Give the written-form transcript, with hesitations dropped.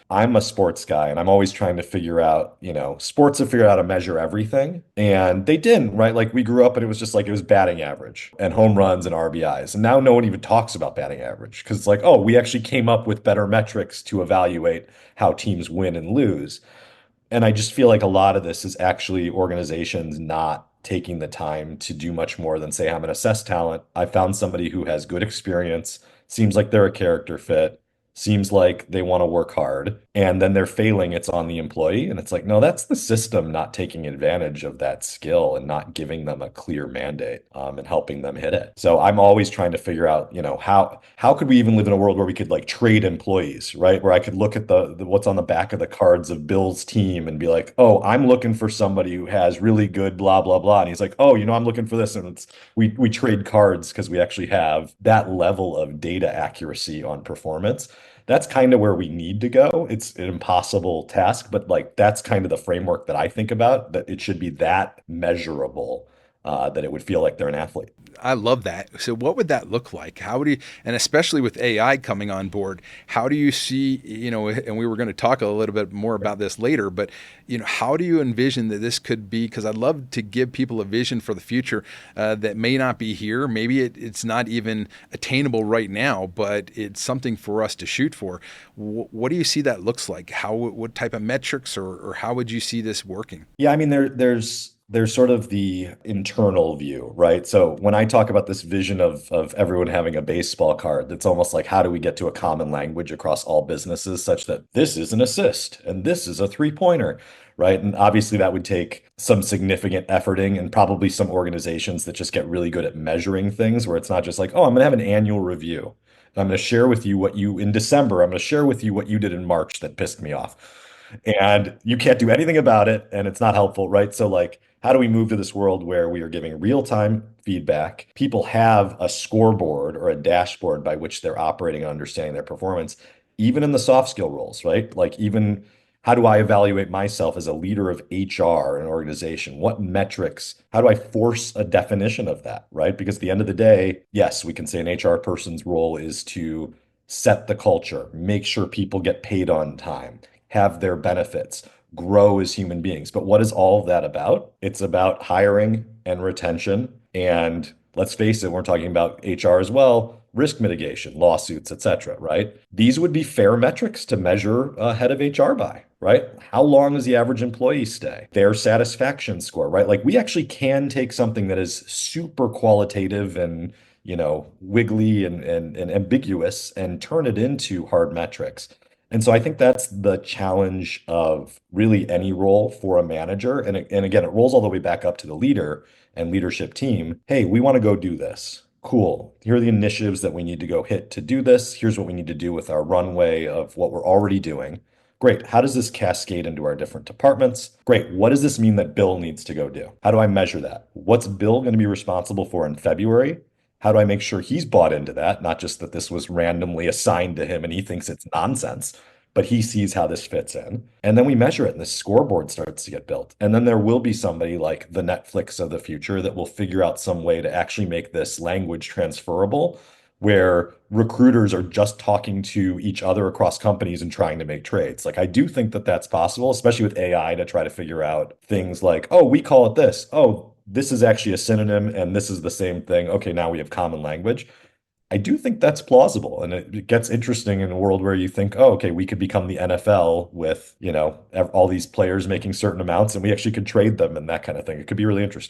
I'm a sports guy and I'm always trying to figure out, sports have figured out how to measure everything. And they didn't, right? Like we grew up and it was just like it was batting average and home runs and RBIs. And now no one even talks about batting average because it's like, oh, we actually came up with better metrics to evaluate how teams win and lose. And I just feel like a lot of this is actually organizations not taking the time to do much more than say, I'm going to assess talent. I found somebody who has good experience, seems like they're a character fit, seems like they want to work hard, and then they're failing. It's on the employee. And it's like, no, that's the system not taking advantage of that skill and not giving them a clear mandate, and helping them hit it. So I'm always trying to figure out, how could we even live in a world where we could like trade employees, right? Where I could look at the what's on the back of the cards of Bill's team and be like, oh, I'm looking for somebody who has really good blah blah blah. And he's like, oh, I'm looking for this. And we trade cards because we actually have that level of data accuracy on performance. That's kind of where we need to go. It's an impossible task, but like that's kind of the framework that I think about, that it should be that measurable, that it would feel like they're an athlete. I love that. So what would that look like? How would you, and especially with AI coming on board, how do you see, and we were going to talk a little bit more about this later, but, how do you envision that this could be? Because I'd love to give people a vision for the future that may not be here. Maybe it's not even attainable right now, but it's something for us to shoot for. What do you see that looks like? What type of metrics or how would you see this working? Yeah, I mean, there's sort of the internal view, right? So when I talk about this vision of everyone having a baseball card, it's almost like how do we get to a common language across all businesses such that this is an assist and this is a three-pointer, right? And obviously that would take some significant efforting and probably some organizations that just get really good at measuring things where it's not just like, oh, I'm going to have an annual review. I'm going to share with you what you in December, I'm going to share with you what you did in March that pissed me off. And you can't do anything about it and it's not helpful, right? So like how do we move to this world where we are giving real-time feedback? People have a scoreboard or a dashboard by which they're operating and understanding their performance, even in the soft skill roles, right? Like even how do I evaluate myself as a leader of HR in an organization? What metrics? How do I force a definition of that, right? Because at the end of the day, yes, we can say an HR person's role is to set the culture, make sure people get paid on time, have their benefits, grow as human beings. But what is all of that about? It's about hiring and retention. And let's face it, we're talking about HR as well, risk mitigation, lawsuits, et cetera, right? These would be fair metrics to measure a head of HR by, right? How long does the average employee stay? Their satisfaction score, right? Like we actually can take something that is super qualitative and wiggly and ambiguous and turn it into hard metrics. And so I think that's the challenge of really any role for a manager. And again, it rolls all the way back up to the leader and leadership team. Hey, we want to go do this. Cool. Here are the initiatives that we need to go hit to do this. Here's what we need to do with our runway of what we're already doing. Great. How does this cascade into our different departments? Great. What does this mean that Bill needs to go do? How do I measure that? What's Bill going to be responsible for in February? How do I make sure he's bought into that? Not just that this was randomly assigned to him and he thinks it's nonsense, but he sees how this fits in. And then we measure it and the scoreboard starts to get built. And then there will be somebody like the Netflix of the future that will figure out some way to actually make this language transferable where recruiters are just talking to each other across companies and trying to make trades. Like I do think that that's possible, especially with AI to try to figure out things like, oh, we call it this. Oh, this is actually a synonym and this is the same thing. Okay, now we have common language. I do think that's plausible. And it gets interesting in a world where you think, oh, okay, we could become the NFL with, all these players making certain amounts and we actually could trade them and that kind of thing. It could be really interesting.